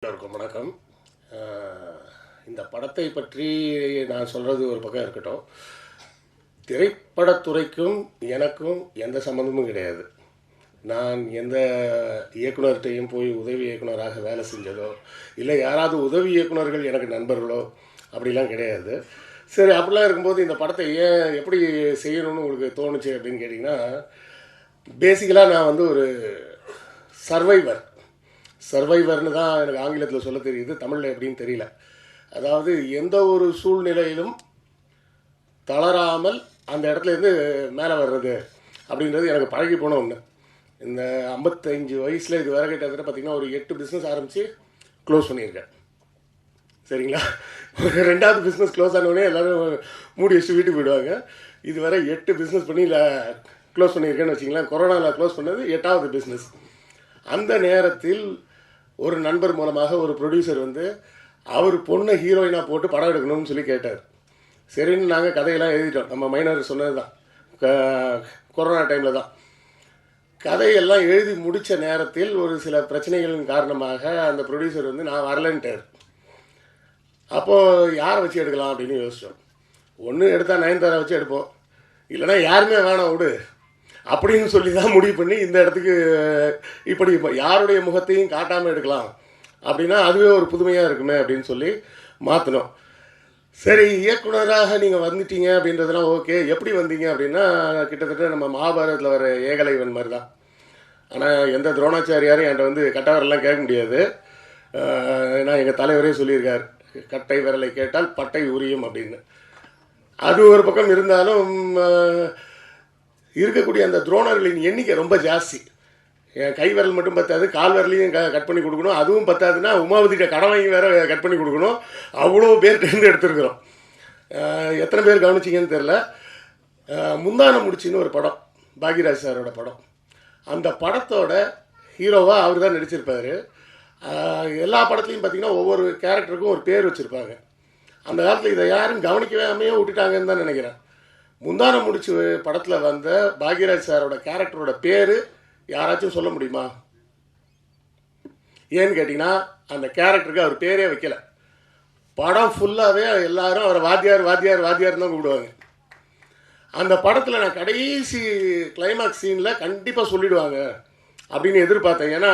எல்லோருக்கும் வணக்கம். இந்த படத்தை பற்றி நான் சொல்கிறது ஒரு பக்கம் இருக்கட்டும். திரைப்படத்துறைக்கும் எனக்கும் எந்த சம்மந்தமும் கிடையாது. நான் எந்த இயக்குனர்கிட்டையும் போய் உதவி இயக்குனராக வேலை செஞ்சதோ இல்லை யாராவது உதவி இயக்குனர்கள் எனக்கு நண்பர்களோ அப்படிலாம் கிடையாது. சரி, அப்படிலாம் இருக்கும்போது இந்த படத்தை எப்படி செய்யணும்னு உங்களுக்கு தோணுச்சு அப்படின்னு கேட்டிங்கன்னா, பேசிக்கலாக நான் வந்து ஒரு சர்வைவர்னு தான் எனக்கு ஆங்கிலத்தில் சொல்ல தெரியுது, தமிழில் எப்படின்னு தெரியல. அதாவது எந்த ஒரு சூழ்நிலையிலும் தளராமல் அந்த இடத்துலேருந்து மேலே வர்றது அப்படின்றது எனக்கு பழகி போன ஒன்று. இந்த 55 வயசில் இது வரை கிட்டத்தட்ட பார்த்திங்கன்னா ஒரு 8 பிஸ்னஸ் ஆரம்பித்து க்ளோஸ் பண்ணியிருக்கேன். சரிங்களா? ஒரு 2வது பிஸ்னஸ் க்ளோஸ் ஆனவுடனே எல்லோரும் மூடி வச்சு வீட்டுக்கு போயிடுவாங்க. இதுவரை 8 பிஸ்னஸ் பண்ணி க்ளோஸ் பண்ணியிருக்கேன்னு வச்சிங்களேன். கொரோனாவில் க்ளோஸ் பண்ணது 8வது பிஸ்னஸ். அந்த நேரத்தில் ஒரு நண்பர் மூலமாக ஒரு ப்ரொடியூசர் வந்து அவர் பொண்ணை ஹீரோயினாக போட்டு படம் எடுக்கணும்னு சொல்லி கேட்டார். சரின்னு நாங்கள் கதையெல்லாம் எழுதிட்டோம். நம்ம மைனர் சொன்னது தான், கொரோனா டைமில் தான். கதையெல்லாம் எழுதி முடித்த நேரத்தில் ஒரு சில பிரச்சனைகளின் காரணமாக அந்த ப்ரொடியூசர் வந்து நான் வரலன்ட்டார். அப்போது யாரை வச்சு எடுக்கலாம் அப்படின்னு யோசித்தோம். ஒன்று எடுத்தால் நயன்தாரா வச்சு எடுப்போம், இல்லைனா யாருமே வேணாம் விடு அப்படின்னு சொல்லி தான் முடிவு பண்ணி இந்த இடத்துக்கு இப்படி யாருடைய முகத்தையும் காட்டாமல் எடுக்கலாம் அப்படின்னா அதுவே ஒரு புதுமையாக இருக்குமே அப்படின்னு சொல்லி மாற்றினோம். சரி, இயக்குனராக நீங்கள் வந்துட்டீங்க அப்படின்றதுலாம் ஓகே. எப்படி வந்தீங்க அப்படின்னா, கிட்டத்தட்ட நம்ம மகாபாரதத்தில் வர ஏகலைவன் மாதிரி தான். ஆனால் எந்த துரோணாச்சாரியாரும் என்கிட்ட வந்து கட்டை விரலாம் கேட்க முடியாது. நான் எங்கள் தலைவரே சொல்லியிருக்கார், கட்டை விரலை கேட்டால் பட்டை உரியும் அப்படின்னு. அது ஒரு பக்கம் இருந்தாலும் இருக்கக்கூடிய அந்த துரோணர்களின் எண்ணிக்கை ரொம்ப ஜாஸ்தி. என் கை விரல் மட்டும் பத்தாது, கால் விரலையும் கட் பண்ணி கொடுக்கணும். அதுவும் பத்தாதுன்னா உமாவதிட்ட கடன் வாங்கி வேறு கட் பண்ணி கொடுக்கணும். அவ்வளோ பேர்கிட்டேருந்து எடுத்துருக்குறோம். எத்தனை பேர் கவனிச்சிங்கன்னு தெரில. முந்தான முடிச்சின்னு ஒரு படம், பாக்யராஜ் சாரோட படம். அந்த படத்தோட ஹீரோவாக அவர் தான் நடிச்சிருப்பார். எல்லா படத்துலையும் பார்த்திங்கன்னா ஒவ்வொரு கேரக்டருக்கும் ஒரு பேர் வச்சுருப்பாங்க. அந்த காலத்தில் இதை யாரும் கவனிக்கவே விட்டுட்டாங்கன்னு தான் நினைக்கிறேன். முந்தான முடிச்சு படத்தில் வந்த பாக்யராஜ் சாரோட கேரக்டரோட பேர் யாராச்சும் சொல்ல முடியுமா? ஏன்னு கேட்டிங்கன்னா, அந்த கேரக்டருக்கு அவர் பேரே வைக்கலை. படம் ஃபுல்லாகவே எல்லாரும் அவரை வாத்தியார் வாத்தியார் வாத்தியார் தான் கூப்பிடுவாங்க. அந்த படத்தில் நான் கடைசி கிளைமாக்ஸ் சீனில் கண்டிப்பாக சொல்லிவிடுவாங்க அப்படின்னு எதிர்பார்த்தேன். ஏன்னா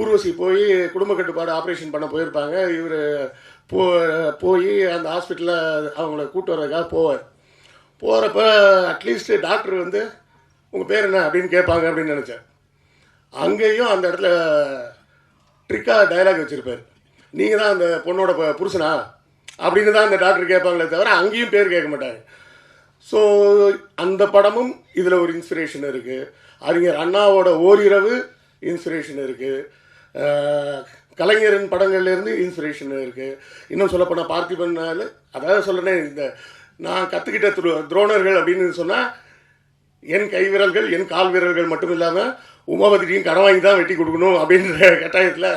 ஊர்வசி போய் குடும்ப கட்டுப்பாடு ஆப்ரேஷன் பண்ண போயிருப்பாங்க. இவர் போய் அந்த ஹாஸ்பிட்டலில் அவங்கள கூப்பிட்டு வர்றதுக்காக போகிறப்ப அட்லீஸ்ட் டாக்டர் வந்து உங்கள் பேர் என்ன அப்படின்னு கேட்பாங்க அப்படின்னு நினச்சேன். அங்கேயும் அந்த இடத்துல ட்ரிக்காக டைலாக் வச்சுருப்பார், நீங்கள் தான் அந்த பொண்ணோட புருஷனா அப்படின்னு தான் அந்த டாக்டர் கேட்பாங்களே தவிர அங்கேயும் பேர் கேட்க மாட்டாங்க. ஸோ அந்த படமும் இதில் ஒரு இன்ஸ்பிரேஷன் இருக்குது. அறிஞர் அண்ணாவோட ஓரிரவு இன்ஸ்பிரேஷன் இருக்குது. கலைஞரின் படங்கள்லேருந்து இன்ஸ்பிரேஷன் இருக்குது. இன்னும் சொல்லப்போனால் பார்த்திபன், அதாவது சொல்கிறேன், இந்த நான் கற்றுக்கிட்ட துரோணர்கள் அப்படின்னு சொன்னால் என் கை விரல்கள் என் கால் விரல்கள் மட்டும் இல்லாமல் உமாவதியும் கடன் வாங்கி தான் வெட்டி கொடுக்கணும் அப்படின்ற கட்டாயத்தில்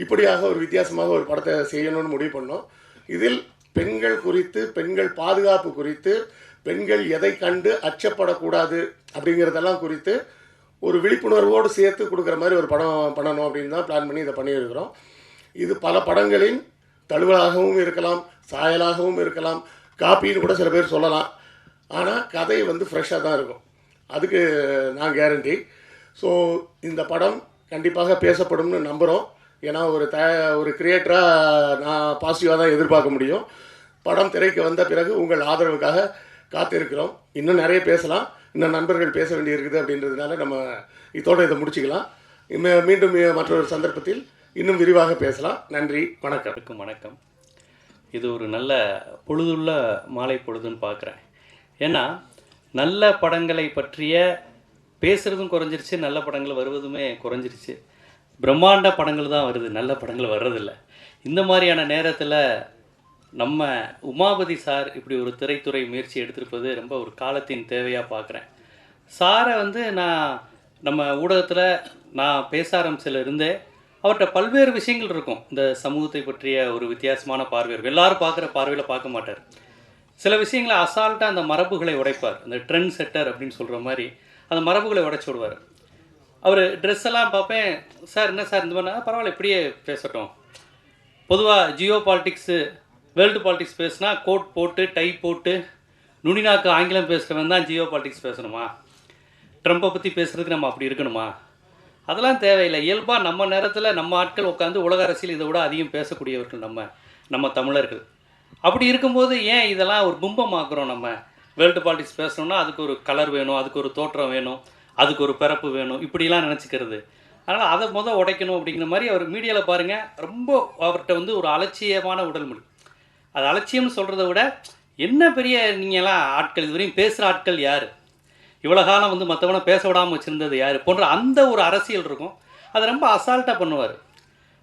இப்படியாக ஒரு வித்தியாசமாக ஒரு படத்தை செய்யணும்னு முடிவு பண்ணோம். இதில் பெண்கள் குறித்து, பெண்கள் பாதுகாப்பு குறித்து, பெண்கள் எதை கண்டு அச்சப்படக்கூடாது அப்படிங்கிறதெல்லாம் குறித்து ஒரு விழிப்புணர்வோடு சேர்த்து கொடுக்குற மாதிரி ஒரு படம் பண்ணணும் அப்படின்னு தான் பிளான் பண்ணி இதை பண்ணியிருக்கிறோம். இது பல படங்களின் தழுவலாகவும் இருக்கலாம், சாயலாகவும் இருக்கலாம், காப்பின்னு கூட சில பேர் சொல்லலாம். ஆனால் கதை வந்து ஃப்ரெஷ்ஷாக தான் இருக்கும், அதுக்கு நான் கேரண்டி. ஸோ இந்த படம் கண்டிப்பாக பேசப்படும்னு நம்புகிறோம். ஏன்னா ஒரு கிரியேட்டராக நான் பாசிட்டிவாக தான் எதிர்பார்க்க முடியும். படம் திரைக்கு வந்த பிறகு உங்கள் ஆதரவுக்காக காத்திருக்கிறோம். இன்னும் நிறைய பேசலாம், இன்னும் நண்பர்கள் பேச வேண்டியிருக்குது அப்படின்றதுனால நம்ம இதோடு இதை முடிச்சுக்கலாம். மீண்டும் மற்றொரு சந்தர்ப்பத்தில் இன்னும் விரிவாக பேசலாம். நன்றி, வணக்கம். வணக்கம். இது ஒரு நல்ல பொழுதுள்ள மாலை பொழுதுன்னு பார்க்குறேன். ஏன்னா நல்ல படங்களை பற்றிய பேசுகிறதும் குறைஞ்சிருச்சு, நல்ல படங்கள் வருவதுமே குறைஞ்சிருச்சு. பிரம்மாண்ட படங்கள் தான் வருது, நல்ல படங்கள் வர்றதில்ல. இந்த மாதிரியான நேரத்தில் நம்ம உமாபதி சார் இப்படி ஒரு திரைத்துறை முயற்சி எடுத்திருப்பது ரொம்ப ஒரு காலத்தின் தேவையாக பார்க்குறேன். சாரை வந்து நம்ம ஊடகத்தில் நான் பேச ஆரம்பிச்சிலிருந்தே அவர்கிட்ட பல்வேறு விஷயங்கள் இருக்கும். இந்த சமூகத்தை பற்றிய ஒரு வித்தியாசமான பார்வை இருக்கும். எல்லாரும் பார்க்குற பார்வையில் பார்க்க மாட்டார். சில விஷயங்களை அசால்ட்டாக அந்த மரபுகளை உடைப்பார். அந்த ட்ரெண்ட் செட்டர் அப்படின்னு சொல்கிற மாதிரி அந்த மரபுகளை உடைச்சி விடுவார். அவர் ட்ரெஸ் எல்லாம் பார்ப்பேன், சார் என்ன சார் இந்த மாதிரி, பரவாயில்ல இப்படியே பேசட்டும் பொதுவாக ஜியோ பாலிட்டிக்ஸு வேர்ல்டு பாலிட்டிக்ஸ் பேசுனா கோட் போட்டு டை போட்டு நுனிநாக்கு ஆங்கிலம் பேசுகிறவன் தான் ஜியோ பாலிட்டிக்ஸ் பேசணுமா? ட்ரம்ப்பை பற்றி பேசுகிறதுக்கு நம்ம அப்படி இருக்கணுமா? அதெல்லாம் தேவையில்லை. இயல்பாக நம்ம நேரத்தில் நம்ம ஆட்கள் உட்காந்து உலக அரசியல் இதை விட அதிகம் பேசக்கூடியவர்கள் நம்ம தமிழர்கள். அப்படி இருக்கும்போது ஏன் இதெல்லாம் ஒரு பிம்பமாக்குறோம்? நம்ம வேர்ல்டு பாலிட்டிக்ஸ் பேசணும்னா அதுக்கு ஒரு கலர் வேணும், அதுக்கு ஒரு தோற்றம் வேணும், அதுக்கு ஒரு பிறப்பு வேணும், இப்படிலாம் நினச்சிக்கிறது. அதனால் அதை உடைக்கணும் அப்படிங்கிற மாதிரி அவர் மீடியாவில் பாருங்கள், ரொம்ப அவர்கிட்ட வந்து ஒரு அலட்சியமான உடல் மொழி. அது அலட்சியம்னு சொல்கிறத விட என்ன பெரிய நீங்கள்லாம் ஆட்கள் இதுவரையும் பேசுகிற ஆட்கள் யார், இவ்வளோ காலம் வந்து மற்றவனை பேச விடாமல் வச்சுருந்தது யார் போன்ற அந்த ஒரு அரசியல் இருக்கும். அதை ரொம்ப அசால்ட்டாக பண்ணுவார்.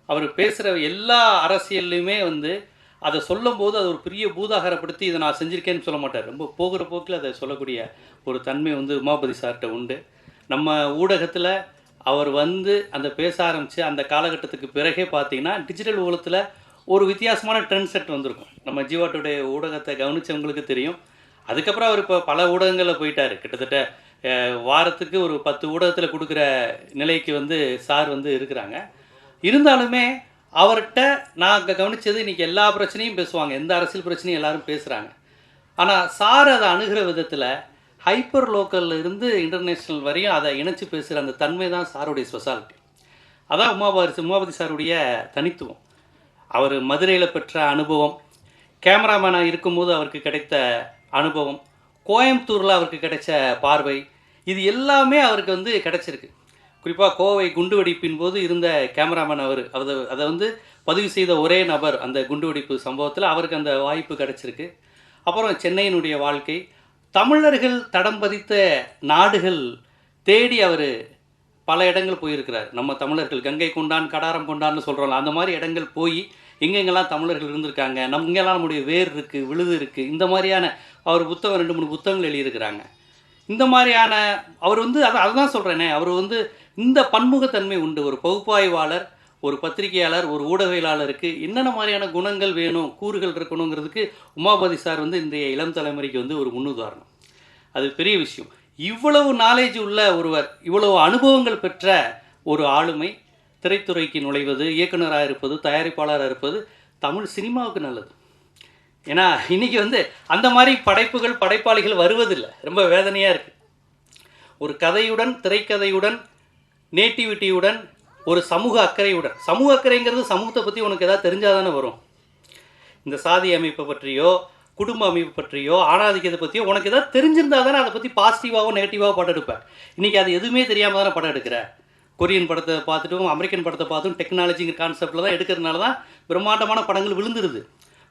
அவர் பேசுகிற எல்லா அரசியல்லையுமே வந்து அதை சொல்லும்போது அது ஒரு பெரிய பூதாகரப்படுத்தி இதை நான் செஞ்சுருக்கேன்னு சொல்ல மாட்டார். ரொம்ப போகிற போக்கில் அதை சொல்லக்கூடிய ஒரு தன்மை வந்து உமாபதி சார்கிட்ட உண்டு. நம்ம ஊடகத்தில் அவர் வந்து அந்த பேச ஆரம்பித்து அந்த காலகட்டத்துக்கு பிறகே பார்த்தீங்கன்னா டிஜிட்டல் ஊடகத்தில் ஒரு வித்தியாசமான ட்ரெண்ட் செட் வந்திருக்கும். நம்ம ஜீவா டுடே ஊடகத்தை கவனித்தவங்களுக்கு தெரியும். அதுக்கப்புறம் அவர் இப்போ பல ஊடகங்களில் போயிட்டார். கிட்டத்தட்ட வாரத்துக்கு ஒரு 10 ஊடகத்தில் கொடுக்குற நிலைக்கு வந்து சார் வந்து இருக்கிறாங்க. இருந்தாலுமே அவர்கிட்ட நான் கவனித்தது இன்றைக்கி எல்லா பிரச்சனையும் பேசுவாங்க, எந்த அரசியல் பிரச்சனையும் எல்லாரும் பேசுகிறாங்க. ஆனால் சார் அதை அணுகிற விதத்தில் ஹைப்பர் லோக்கலில் இருந்து இன்டர்நேஷ்னல் வரையும் அதை இணைச்சி பேசுகிற அந்த தன்மை தான் சாருடைய ஸ்பெஷாலிட்டி. அதான் உமாபதி சாருடைய தனித்துவம். அவர் மதுரையில் பெற்ற அனுபவம், கேமராமேனாக இருக்கும்போது அவருக்கு கிடைத்த அனுபவம், கோயம்புத்தூரில் அவருக்கு கிடைச்ச பார்வை, இது எல்லாமே அவருக்கு வந்து கிடைச்சிருக்கு. குறிப்பாக கோவை குண்டுவெடிப்பின் போது இருந்த கேமராமேன் அதை வந்து பதிவு செய்த ஒரே நபர் அந்த குண்டுவெடிப்பு சம்பவத்தில் அவருக்கு அந்த வாய்ப்பு கிடைச்சிருக்கு. அப்புறம் சென்னையினுடைய வாழ்க்கை, தமிழர்கள் தடம் பதித்த நாடுகள் தேடி அவர் பல இடங்கள் போயிருக்கிறார். நம்ம தமிழர்கள் கங்கை கொண்டான் கடாரம் கொண்டான்னு சொல்கிறோம்ல, அந்த மாதிரி இடங்கள் போய் எங்கெங்கெல்லாம் தமிழர்கள் இருந்திருக்காங்க, இங்கெல்லாம் நம்முடைய வேர் இருக்குது, விழுது இருக்குது, இந்த மாதிரியான அவர் புத்தகம் 2-3 புத்தகங்கள் எழுதியிருக்கிறாங்க. இந்த மாதிரியான அவர் வந்து அதுதான் சொல்கிறேனே, அவர் வந்து இந்த பன்முகத்தன்மை உண்டு. ஒரு பகுப்பாய்வாளர், ஒரு பத்திரிகையாளர், ஒரு ஊடகவியலாளருக்கு என்னென்ன மாதிரியான குணங்கள் வேணும், கூறுகள் இருக்கணுங்கிறதுக்கு உமாபதி சார் வந்து இன்றைய இளம் தலைமுறைக்கு வந்து ஒரு முன்னுதாரணம். அது பெரிய விஷயம். இவ்வளவு நாலேஜ் உள்ள ஒருவர், இவ்வளவு அனுபவங்கள் பெற்ற ஒரு ஆளுமை திரைத்துறைக்கு நுழைவது, இயக்குனராக இருப்பது, தயாரிப்பாளராக இருப்பது தமிழ் சினிமாவுக்கு நல்லது. ஏன்னா இன்றைக்கி வந்து அந்த மாதிரி படைப்பாளிகள் வருவதில்லை. ரொம்ப வேதனையாக இருக்குது. ஒரு கதையுடன், திரைக்கதையுடன், நேட்டிவிட்டியுடன், ஒரு சமூக அக்கறையுடன். சமூக அக்கறைங்கிறது சமூகத்தை பற்றி உனக்கு எதாவது தெரிஞ்சால் தானே வரும். இந்த சாதி அமைப்பை பற்றியோ, குடும்ப அமைப்பு பற்றியோ, ஆணாதிக்கத்தை பற்றியோ உனக்கு எதாவது தெரிஞ்சிருந்தால் தானே அதை பற்றி பாசிட்டிவாகவோ நெகட்டிவாகவோ படம் எடுப்பேன். இன்றைக்கி அது எதுவுமே தெரியாமல் தானே படம் எடுக்கிற. கொரியன் படத்தை பார்த்துட்டும் அமெரிக்கன் படத்தை பார்த்தும் டெக்னாலஜிங்கிற கான்செப்டில் தான் எடுக்கிறதுனால தான் பிரம்மாண்டமான படங்கள் விழுந்துருது.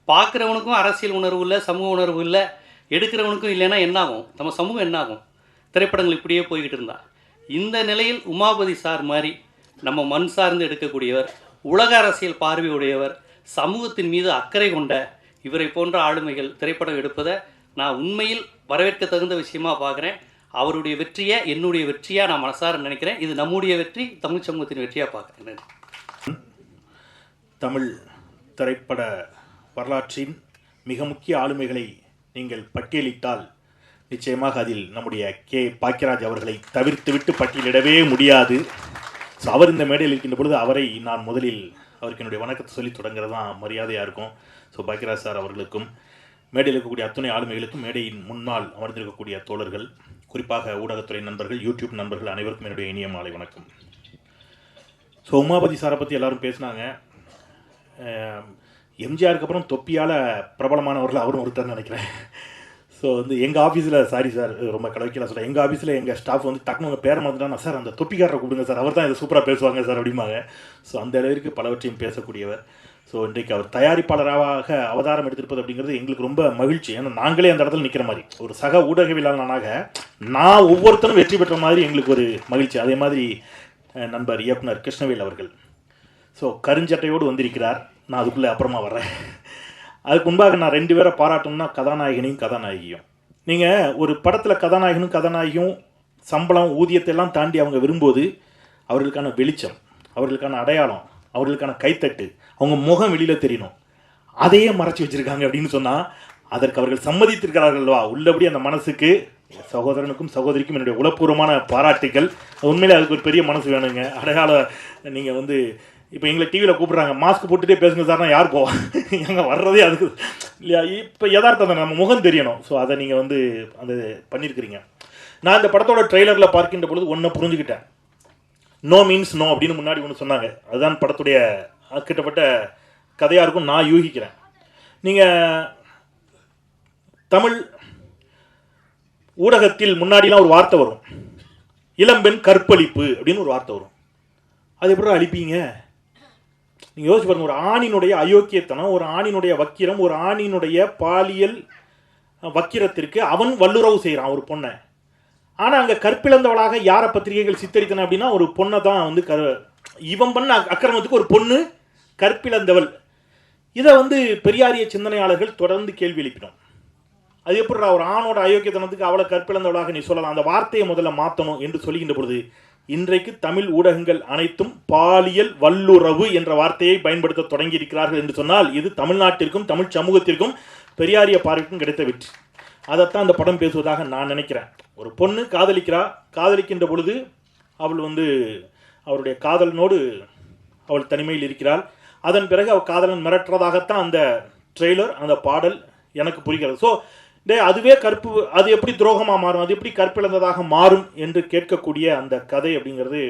பார்க்குறவனுக்கும் அரசியல் உணர்வு இல்லை, சமூக உணர்வு இல்லை, எடுக்கிறவனுக்கும் இல்லைன்னா என்னாகும்? நம்ம சமூகம் என்னாகும்? திரைப்படங்கள் இப்படியே போய்கிட்டு இருந்தா. இந்த நிலையில் உமாபதி சார் மாதிரி நம்ம மண் சார்ந்து எடுக்கக்கூடியவர், உலக அரசியல் பார்வையுடையவர், சமூகத்தின் மீது அக்கறை கொண்ட இவரை போன்ற ஆளுமைகள் திரைப்படம் எடுப்பதை நான் உண்மையில் வரவேற்க தகுந்த விஷயமாக பார்க்குறேன். அவருடைய வெற்றியை என்னுடைய வெற்றியாக நான் மனசார நினைக்கிறேன். இது நம்முடைய வெற்றி, தமிழ் சமூகத்தின் வெற்றியாக பார்க்குறேன். தமிழ் திரைப்பட வரலாற்றின் மிக முக்கிய ஆளுமைகளை நீங்கள் பட்டியலிட்டால் நிச்சயமாக அதில் நம்முடைய பாக்கியராஜ் அவர்களை தவிர்த்துவிட்டு பட்டியலிடவே முடியாது. ஸோ அவர் இந்த மேடையில் இருக்கின்ற பொழுது அவரை நான் முதலில் அவருக்கு என்னுடைய வணக்கத்தை சொல்லி தொடங்குறது தான் மரியாதையாக இருக்கும். ஸோ பாக்கியராஜ் சார் அவர்களுக்கும் மேடையில் இருக்கக்கூடிய அத்துணை ஆளுமைகளுக்கும், மேடையின் முன்னால் அமர்ந்திருக்கக்கூடிய தோழர்கள், குறிப்பாக ஊடகத்துறை நண்பர்கள், யூடியூப் நண்பர்கள் அனைவருக்கும் என்னுடைய இனிய மாலை வணக்கம். ஸோ உமாபதி சாரை பற்றி எல்லாரும் பேசினாங்க. எம்ஜிஆருக்கு அப்புறம் தொப்பியால் பிரபலமானவர்கள் அவரும் ஒருத்தர் நினைக்கிறேன். ஸோ வந்து எங்கள் ஆஃபீஸில், சாரி சார் ரொம்ப கலவைக்கலாம் சொல்கிறேன், எங்கள் ஆஃபீஸில் எங்கள் ஸ்டாஃப் வந்து டக்குனு உங்கள் பேரை மாற்றினா, சார் அந்த தொப்பிக்காரரை கூப்பிடுங்க சார், அவர் தான் இதை சூப்பராக பேசுவாங்க சார் அப்படிம்பாங்க. ஸோ அந்த அளவிற்கு பலவற்றையும் பேசக்கூடியவர். ஸோ இன்றைக்கு அவர் தயாரிப்பாளராக அவதாரம் எடுத்திருப்பது அப்படிங்கிறது எங்களுக்கு ரொம்ப மகிழ்ச்சி. ஏன்னா நாங்களே அந்த இடத்துல நிற்கிற மாதிரி ஒரு சக ஊடகவியலாளனாக நான் ஒவ்வொருத்தரும் வெற்றி பெற்ற மாதிரி எங்களுக்கு ஒரு மகிழ்ச்சி. அதே மாதிரி நண்பர் இயக்குனர் கிருஷ்ணவேல் அவர்கள் ஸோ கருஞ்சட்டையோடு வந்திருக்கிறார். நான் அதுக்குள்ளே அப்புறமா வர்றேன். அதுக்கு முன்பாக நான் 2 பேரை பாராட்டணும்னா கதாநாயகனையும் கதாநாயகியும். நீங்கள் ஒரு படத்தில் கதாநாயகனும் கதாநாயகியும் சம்பளம் ஊதியத்தை எல்லாம் தாண்டி அவங்க விரும்பும்போது அவர்களுக்கான வெளிச்சம், அவர்களுக்கான அடையாளம், அவர்களுக்கான கைத்தட்டு, அவங்க முகம் வெளியில் தெரியணும். அதையே மறைச்சி வச்சுருக்காங்க அப்படின்னு சொன்னால் அதற்கு அவர்கள் சம்மதித்திருக்கிறார்கள்வா உள்ளபடி அந்த மனசுக்கு, சகோதரனுக்கும் சகோதரிக்கும் என்னுடைய உளப்பூர்வமான பாராட்டுகள். உண்மையிலே அதுக்கு ஒரு பெரிய மனசு வேணுங்க. அடையாளம் நீங்கள் வந்து இப்போ எங்களை டிவியில் கூப்பிட்றாங்க, மாஸ்க் போட்டுகிட்டே பேசுங்க சார்னா யார் போவா? எங்கே வர்றதே அதுக்கு இல்லையா? இப்போ யதார்த்தம் தான், நம்ம முகம் தெரியணும். ஸோ அதை நீங்கள் வந்து அந்த பண்ணியிருக்கிறீங்க. நான் இந்த படத்தோட ட்ரெய்லரில் பார்க்கின்ற பொழுது ஒன்றை புரிஞ்சுக்கிட்டேன். நோ மீன்ஸ் நோ அப்படின்னு முன்னாடி ஒன்று சொன்னாங்க. அதுதான் படத்துடைய கிட்டப்பட்ட கதையாக இருக்கும் நான் யூகிக்கிறேன். நீங்கள் தமிழ் ஊடகத்தில் முன்னாடிலாம் ஒரு வார்த்தை வரும், இளம்பெண் கற்பழிப்பு அப்படின்னு ஒரு வார்த்தை வரும். அது எப்படி அழிப்பீங்க? நீங்கள் யோசிச்சு பாருங்க. ஒரு ஆணினுடைய அயோக்கியத்தனம், ஒரு ஆணினுடைய வக்கிரம், ஒரு ஆணினுடைய பாலியல் வக்கிரத்திற்கு அவன் வல்லுறவு செய்கிறான் ஒரு பொண்ணை. ஆனால் அங்கே கற்பிழந்தவளாக யாரை பத்திரிகைகள் சித்தரித்தன அப்படின்னா ஒரு பொண்ணை தான் வந்து இவன் பண்ண அக்கிரமத்துக்கு ஒரு பொண்ணு கற்பிழந்தவள். இதை வந்து பெரியாரிய சிந்தனையாளர்கள் தொடர்ந்து கேள்வி எழுப்பினோம். அது எப்படி ஒரு ஆணோட அயோக்கியத்தனத்துக்கு அவளை கற்பிழந்தவளாக நீ சொல்லலாம்? அந்த வார்த்தையை முதல்ல மாற்றணும் என்று சொல்லுகின்ற பொழுது இன்றைக்கு தமிழ் ஊடகங்கள் அனைத்தும் பாலியல் வல்லுறவு என்ற வார்த்தையை பயன்படுத்த தொடங்கி இருக்கிறார்கள் என்று சொன்னால் இது தமிழ்நாட்டிற்கும் தமிழ் சமூகத்திற்கும் பெரியாரிய பார்வைக்கும் கிடைத்த வெற்றி. அதைத்தான் அந்த படம் பேசுவதாக நான் நினைக்கிறேன். ஒரு பொண்ணு காதலிக்கின்ற பொழுது அவள் வந்து அவருடைய காதலனோடு அவள் தனிமையில் இருக்கிறாள். அதன் பிறகு அவள் காதலன் மிரட்டுறதாகத்தான் அந்த ட்ரெய்லர், அந்த பாடல் எனக்கு புரிகிறது. ஸோ அதுவே அது எப்படி துரோகமாக மாறும், அது எப்படி கற்பிழந்ததாக மாறும் என்று கேட்கக்கூடிய அந்த கதை அப்படிங்கிறது.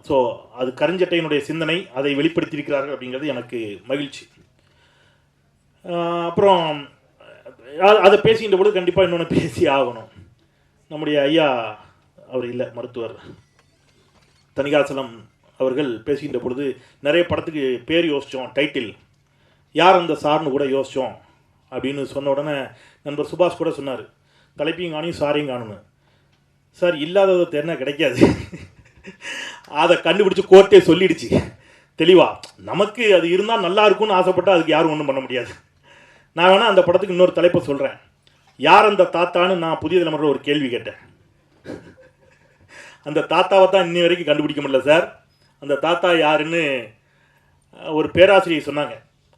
ஸோ அது கருஞ்சட்டையினுடைய சிந்தனை, அதை வெளிப்படுத்தியிருக்கிறார்கள் அப்படிங்கிறது எனக்கு மகிழ்ச்சி. அப்புறம் அதை பேசுகின்ற பொழுது கண்டிப்பாக இன்னொன்று பேசி ஆகணும். நம்முடைய ஐயா அவர் இல்லை, மருத்துவர் தணிகாசலம் அவர்கள் பேசுகின்ற பொழுது நிறைய படத்துக்கு பேர் யோசித்தோம், டைட்டில் யார் அந்த சார்னு கூட யோசித்தோம் அப்படின்னு சொன்ன உடனே நண்பர் சுபாஷ் கூட சொன்னார், தலைப்பையும் காணும் சாரையும் காணுன்னு. சார் இல்லாததை தெரினா கிடைக்காது, அதை கண்டுபிடிச்சி கோர்ட்டே சொல்லிடுச்சு தெளிவா. நமக்கு அது இருந்தால் நல்லா இருக்கும்னு ஆசைப்பட்டால் அதுக்கு யாரும் ஒன்றும் பண்ண முடியாது. நான் வேணால் அந்த படத்துக்கு இன்னொரு தலைப்பை சொல்கிறேன், யார் அந்த தாத்தான்னு நான் புதிய தலைமுறையில் ஒரு கேள்வி கேட்டேன். அந்த தாத்தாவை தான் இன்னி வரைக்கும் கண்டுபிடிக்க முடியல சார். அந்த தாத்தா யாருன்னு ஒரு பேராசிரியர் சொன்னாங்க.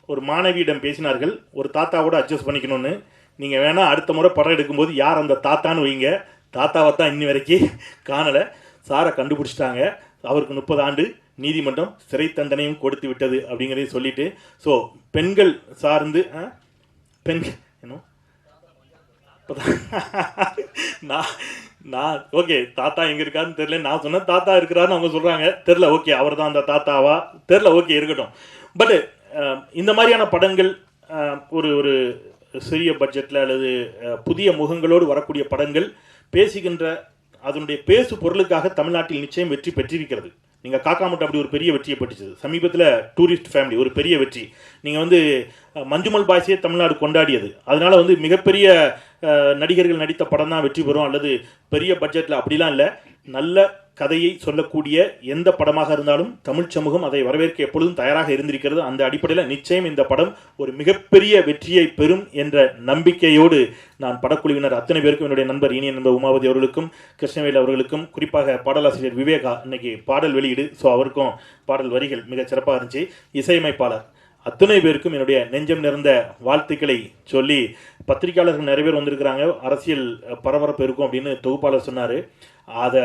ஒரு மாணவியிடம் பேசினார்கள், ஒரு தாத்தாவோட அட்ஜஸ்ட் பண்ணிக்கணும்னு. நீங்கள் வேணால் அடுத்த முறை படம் எடுக்கும்போது யார் அந்த தாத்தான்னு வைங்க, தாத்தாவை தான் இன்னி வரைக்கும் காணலை. சாரை கண்டுபிடிச்சிட்டாங்க, அவருக்கு 30 ஆண்டு நீதிமன்றம் சிறை தண்டனையும் கொடுத்து விட்டது அப்படிங்கிறதையும் சொல்லிட்டு, ஸோ பெண்கள் சார்ந்து பெண்கள் இன்னும் நான் ஓகே தாத்தா எங்கே இருக்காருன்னு தெரியல. நான் சொன்னேன் தாத்தா இருக்கிறாருன்னு அவங்க சொல்கிறாங்க, தெரில. ஓகே அவர் தான் அந்த தாத்தாவா தெரில, ஓகே இருக்கட்டும். பட்டு இந்த மாதிரியான படங்கள் ஒரு சிறிய பட்ஜெட்டில் அல்லது புதிய முகங்களோடு வரக்கூடிய படங்கள் பேசுகின்ற அதனுடைய பேசு பொருளுக்காக தமிழ்நாட்டில் நிச்சயம் வெற்றி பெற்றிருக்கிறது. நீங்கள் காக்கா மட்டும் அப்படி ஒரு பெரிய வெற்றியை பெற்றுச்சு. சமீபத்தில் டூரிஸ்ட் ஃபேமிலி ஒரு பெரிய வெற்றி. நீங்கள் வந்து மஞ்சுமல் பாய்ஸே தமிழ்நாடு கொண்டாடியது. அதனால் வந்து மிகப்பெரிய நடிகர்கள் நடித்த படம் தான் வெற்றி பெறும் அல்லது பெரிய பட்ஜெட்டில் அப்படிலாம் இல்லை. நல்ல கதையை சொல்லக்கூடிய எந்த படமாக இருந்தாலும் தமிழ் சமூகம் அதை வரவேற்க எப்பொழுதும் தயாராக இருந்திருக்கிறது. அந்த அடிப்படையில் நிச்சயம் இந்த படம் ஒரு மிகப்பெரிய வெற்றியை பெறும் என்ற நம்பிக்கையோடு நான் படக்குழுவினர் அத்தனை பேருக்கும், என்னுடைய நண்பர் இனிய நண்பர் உமாவதி அவர்களுக்கும், கிருஷ்ணவேல் அவர்களுக்கும், குறிப்பாக பாடலாசிரியர் விவேகா இன்னைக்கு பாடல் வெளியீடு, ஸோ அவருக்கும் பாடல் வரிகள் மிகச் சிறப்பாக இருந்துச்சு, இசையமைப்பாளர் அத்தனை பேருக்கும் என்னுடைய நெஞ்சம் நிறைந்த வாழ்த்துக்களை சொல்லி, பத்திரிகையாளர்கள் நிறைய பேர் வந்திருக்கிறாங்க, அரசியல் பரபரப்பு இருக்கும் அப்படின்னு தொகுப்பாளர் சொன்னார். அதை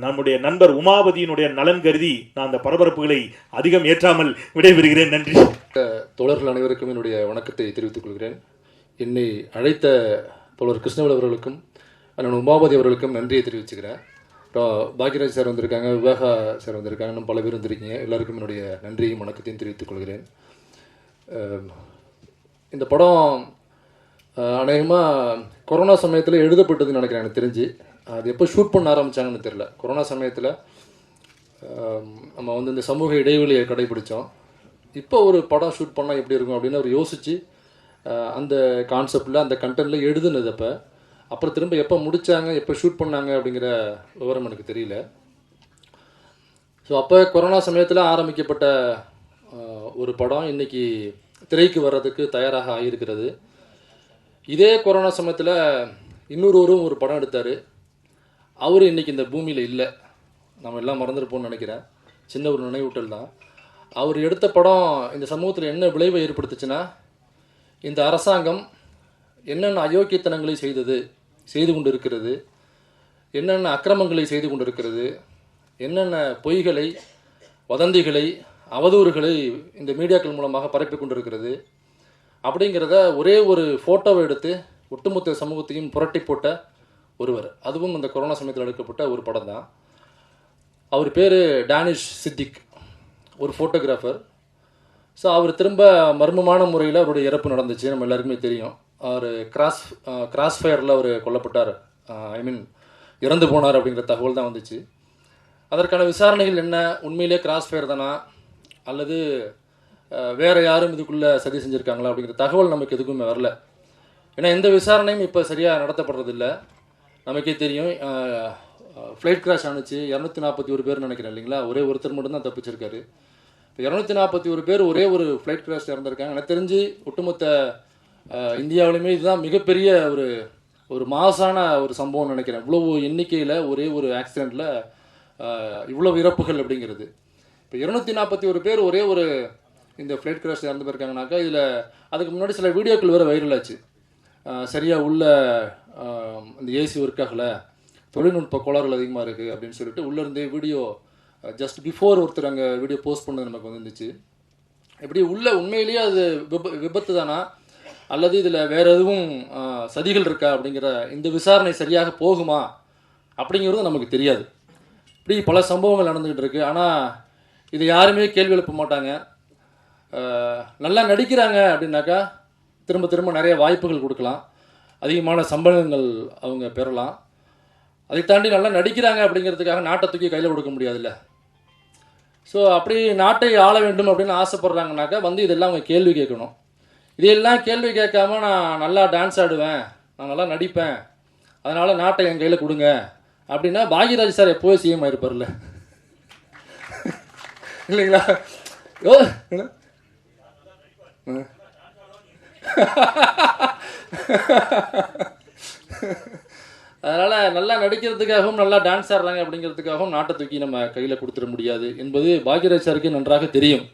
நம்முடைய நண்பர் உமாபதியினுடைய நலன் கருதி நான் அந்த பரபரப்புகளை அதிகம் ஏற்றாமல் விடைபெறுகிறேன். நன்றி. தோழர்கள் அனைவருக்கும் என்னுடைய வணக்கத்தை தெரிவித்துக் கொள்கிறேன். என்னை அழைத்த தோழர் கிருஷ்ணவேல் அவர்களுக்கும் அண்ணன் உமாபதி அவர்களுக்கும் நன்றியை தெரிவிச்சுக்கிறேன். பாக்யராஜ் சார் வந்திருக்காங்க, விவேகா சார் வந்திருக்காங்க, இன்னும் பல பேர் வந்திருக்கீங்க. எல்லாருக்கும் என்னுடைய நன்றியும் வணக்கத்தையும் தெரிவித்துக் கொள்கிறேன். இந்த படம் அநேகமாக கொரோனா சமயத்தில் எழுதப்பட்டதுன்னு நினைக்கிறேன். எனக்கு தெரிஞ்சு அது எப்போ ஷூட் பண்ண ஆரம்பித்தாங்கன்னு தெரில. கொரோனா சமயத்தில் நம்ம வந்து இந்த சமூக இடைவெளியை கடைபிடித்தோம். இப்போ ஒரு படம் ஷூட் பண்ணால் எப்படி இருக்கும் அப்படின்னு அவர் யோசித்து அந்த கான்செப்டில் அந்த கண்டென்ட்டில் எழுதுனது. அப்புறம் திரும்ப எப்போ முடித்தாங்க, எப்போ ஷூட் பண்ணாங்க அப்படிங்கிற விவரம் எனக்கு தெரியல. ஸோ அப்போ கொரோனா சமயத்தில் ஆரம்பிக்கப்பட்ட ஒரு படம் இன்றைக்கி திரைக்கு வர்றதுக்கு தயாராக ஆகியிருக்கிறது. இதே கொரோனா சமயத்தில் இன்னொருவரும் ஒரு படம் எடுத்தார். அவர் இன்றைக்கி இந்த பூமியில் இல்லை, நம்ம எல்லாம் மறந்துருப்போம்னு நினைக்கிறேன். சின்ன ஒரு நினைவூட்டல் தான். அவர் எடுத்த படம் இந்த சமூகத்தில் என்ன விளைவை ஏற்படுத்துச்சுன்னா, இந்த அரசாங்கம் என்னென்ன அயோக்கியத்தனங்களை செய்து கொண்டு இருக்கிறது, என்னென்ன அக்கிரமங்களை செய்து கொண்டு இருக்கிறது, என்னென்ன பொய்களை வதந்திகளை, அவதூறுகளை இந்த மீடியாக்கள் மூலமாக பரப்பி கொண்டிருக்கிறது. அப்படிங்கிறத ஒரே ஒரு ஃபோட்டோவை எடுத்து ஒட்டுமொத்த சமூகத்தையும் புரட்டி போட்ட ஒருவர், அதுவும் இந்த கொரோனா சமயத்தில் எடுக்கப்பட்ட ஒரு படம் தான். அவர் பேர் டேனிஷ் சித்திக், ஒரு ஃபோட்டோகிராஃபர். ஸோ அவர் திரும்ப மர்மமான முறையில் அவருடைய இறப்பு நடந்துச்சு, நம்ம எல்லாருக்குமே தெரியும். அவர் கிராஸ் ஃபயரில் அவர் கொல்லப்பட்டார், இறந்து போனார் அப்படிங்கிற தகவல் தான் வந்துச்சு. அதற்கான விசாரணைகள் என்ன, உண்மையிலே கிராஸ் ஃபயர் தானா அல்லது வேறு யாரும் இதுக்குள்ளே சதி செஞ்சுருக்காங்களா அப்படிங்கிற தகவல் நமக்கு எதுக்குமே வரல. ஏன்னா எந்த விசாரணையும் இப்போ சரியாக நடத்தப்படுறதில்ல. நமக்கே தெரியும், ஃப்ளைட் கிராஷ் ஆணுச்சு, 241 பேர் நினைக்கிறேன் இல்லைங்களா, ஒரே ஒருத்தர் மட்டும்தான் தப்பிச்சிருக்காரு. இப்போ 241 பேர் ஒரே ஒரு ஃப்ளைட் கிராஷ் இறந்துருக்காங்க. எனக்கு தெரிஞ்சு ஒட்டுமொத்த இந்தியாவிலுமே இதுதான் மிகப்பெரிய ஒரு மாசான ஒரு சம்பவம் நினைக்கிறேன். இவ்வளவு எண்ணிக்கையில் ஒரே ஒரு ஆக்சிடெண்ட்டில் இவ்வளவு இறப்புகள் அப்படிங்கிறது. இப்போ 241 பேர் ஒரே ஒரு இந்த ஃப்ளைட் கிராஷ் இறந்து போயிருக்காங்கனாக்கா, இதில் அதுக்கு முன்னாடி சில வீடியோக்கள் வேறு வைரல் ஆச்சு. சரியாக உள்ள இந்த ஏசி ஒர்க் ஆகலை, தொழில்நுட்ப கோளாறுகள் அதிகமாக இருக்குது அப்படின்னு சொல்லிட்டு உள்ளேருந்தே வீடியோ ஜஸ்ட் பிஃபோர் ஒருத்தர் அங்கே வீடியோ போஸ்ட் பண்ணது நமக்கு வந்துருந்துச்சு. எப்படி உள்ள உண்மையிலேயே அது விபத்து தானா அல்லது இதில் வேறு எதுவும் சதிகள் இருக்கா அப்படிங்கிற இந்த விசாரணை சரியாக போகுமா அப்படிங்கிறது நமக்கு தெரியாது. இப்படி பல சம்பவங்கள் நடந்துக்கிட்டு இருக்குது. ஆனால் இது யாருமே கேள்வி எழுப்ப மாட்டாங்க. நல்லா நடிக்கிறாங்க அப்படின்னாக்கா திரும்ப திரும்ப நிறைய வாய்ப்புகள் கொடுக்கலாம், அதிகமான சம்பளங்கள் அவங்க பெறலாம். அதை தாண்டி நல்லா நடிக்கிறாங்க அப்படிங்கிறதுக்காக நாட்டை தூக்கி கையில் கொடுக்க முடியாதுல்ல. ஸோ அப்படி நாட்டை ஆள வேண்டும் அப்படின்னு ஆசைப்படுறாங்கனாக்கா இதெல்லாம் அவங்க கேள்வி கேட்கணும். இதையெல்லாம் கேள்வி கேட்காம நான் நல்லா டான்ஸ் ஆடுவேன், நான் நல்லா நடிப்பேன், அதனால் நாட்டை என் கையில் கொடுங்க அப்படின்னா பாக்யராஜ் சார் எப்போவே சிஎம் ஆயிருப்பார்ல இல்லைங்களா? அதனால் நல்லா நடிக்கிறதுக்காகவும் நல்லா டான்ஸ் ஆடுறாங்க அப்படிங்கிறதுக்காகவும் நாட்டை தூக்கி நம்ம கையில் கொடுத்துட முடியாது என்பது பாக்யராஜ் சாருக்கு நன்றாக தெரியும்.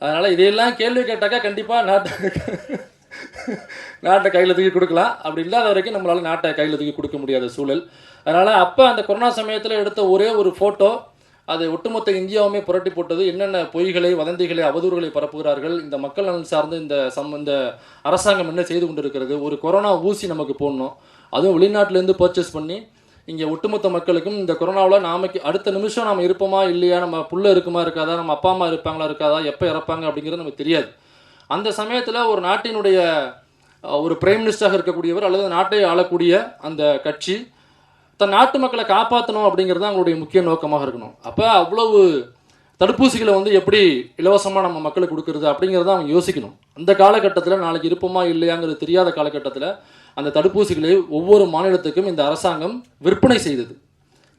அதனால் இதையெல்லாம் கேள்வி கேட்டாக்கா கண்டிப்பாக நாட்டை கையில் தூக்கி கொடுக்கலாம். அப்படி இல்லாத வரைக்கும் நம்மளால் நாட்டை கையில் தூக்கி கொடுக்க முடியாத சூழல். அதனால் அப்போ அந்த கொரோனா சமயத்தில் எடுத்த ஒரே ஒரு ஃபோட்டோ அது ஒட்டுமொத்த இந்தியாவுமே புரட்டி போட்டது. என்னென்ன பொய்களை, வதந்திகளை, அவதூறுகளை பரப்புகிறார்கள், இந்த மக்கள் நலன் சார்ந்து இந்த அரசாங்கம் என்ன செய்து கொண்டிருக்கிறது, ஒரு கொரோனா ஊசி நமக்கு போடணும், அதுவும் வெளிநாட்டிலேருந்து பர்ச்சேஸ் பண்ணி இங்கே ஒட்டுமொத்த மக்களுக்கும் இந்த கொரோனாவில் நாமக்கு அடுத்த நிமிஷம் நம்ம இருப்போமா இல்லையா, நம்ம புள்ள இருக்குமா இருக்காதா, நம்ம அப்பா அம்மா இருப்பாங்களா இருக்காதா, எப்போ இறப்பாங்க அப்படிங்கிறது நமக்கு தெரியாது. அந்த சமயத்தில் ஒரு நாட்டினுடைய ஒரு பிரைம் மினிஸ்டராக இருக்கக்கூடியவர் அல்லது நாட்டை ஆளக்கூடிய அந்த கட்சி தன் நாட்டு மக்களை காப்பாற்றணும் அப்படிங்கிறது தான் அவங்களுடைய முக்கிய நோக்கமாக இருக்கணும். அப்போ அவ்வளவு தடுப்பூசிகளை எப்படி இலவசமாக நம்ம மக்களுக்கு கொடுக்குறது அப்படிங்கிறத அவங்க யோசிக்கணும். அந்த காலகட்டத்தில் நாளைக்கு இருப்போமா இல்லையாங்கிறது தெரியாத காலகட்டத்தில் அந்த தடுப்பூசிகளை ஒவ்வொரு மாநிலத்துக்கும் இந்த அரசாங்கம் விற்பனை செய்தது.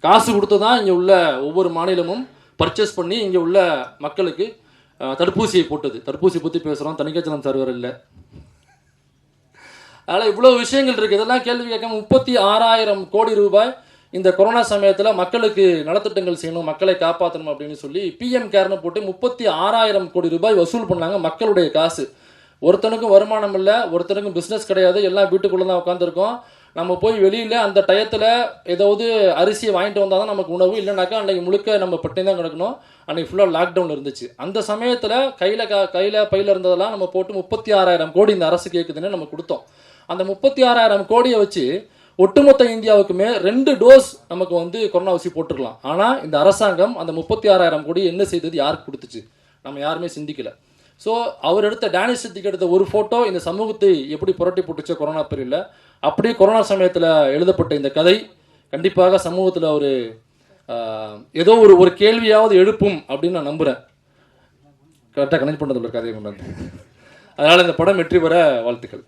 காசு கொடுத்து தான் இங்கே உள்ள ஒவ்வொரு மாநிலமும் பர்ச்சேஸ் பண்ணி இங்கே உள்ள மக்களுக்கு தடுப்பூசியை போட்டது. தடுப்பூசி பற்றி பேசுகிறோம், தணிக்கைச்சலம் சர்வர் இல்லை. அதனால் இவ்வளோ விஷயங்கள் இருக்குது. இதெல்லாம் கேள்வி கேட்காம 36,000 கோடி ரூபாய் இந்த கொரோனா சமயத்தில் மக்களுக்கு நலத்திட்டங்கள் செய்யணும், மக்களை காப்பாற்றணும் அப்படின்னு சொல்லி பிஎம் கேர்னு போட்டு 36,000 கோடி ரூபாய் வசூல் பண்ணாங்க. மக்களுடைய காசு. ஒருத்தனுக்கும் வருமானம் இல்லை, ஒருத்தனுக்கும் பிஸ்னஸ் கிடையாது, எல்லாம் வீட்டுக்குள்ளே தான் உட்காந்துருக்கோம். நம்ம போய் வெளியில் அந்த டயத்தில் ஏதாவது அரிசியை வாங்கிட்டு வந்தால் தான் நமக்கு உணவு, இல்லைனாக்கா அன்றைக்கி முழுக்க நம்ம பட்டி தான் கிடக்கணும். அன்றைக்கி ஃபுல்லாக லாக்டவுன் இருந்துச்சு. அந்த சமயத்தில் பையில் இருந்ததெல்லாம் நம்ம போட்டு 36,000 கோடி இந்த அரசு கேட்குதுன்னு நம்ம கொடுத்தோம். அந்த 36,000 கோடியை வச்சு ஒட்டுமொத்த இந்தியாவுக்குமே 2 டோஸ் நமக்கு கொரோனா ஊசி போட்டுருக்கலாம். ஆனால் இந்த அரசாங்கம் அந்த 36,000 கோடி என்ன செய்தது, யாருக்கு கொடுத்துச்சு, நம்ம யாருமே சிந்திக்கலை. ஸோ அவர் எடுத்த டேனிஷ் சித்திக் எடுத்த ஒரு ஃபோட்டோ இந்த சமூகத்தை எப்படி புரட்டி போட்டுச்சோ கொரோனா பீரியடில், அப்படியே கொரோனா சமயத்தில் எழுதப்பட்ட இந்த கதை கண்டிப்பாக சமூகத்தில் ஏதோ ஒரு கேள்வியாவது எழுப்பும் அப்படின்னு நான் நம்புகிறேன். கரெக்டாக கனெக்ட் பண்ணதில் ஒரு கதையை கொண்டாந்து. அதனால் இந்த படம் வெற்றி பெற வாழ்த்துக்கள்.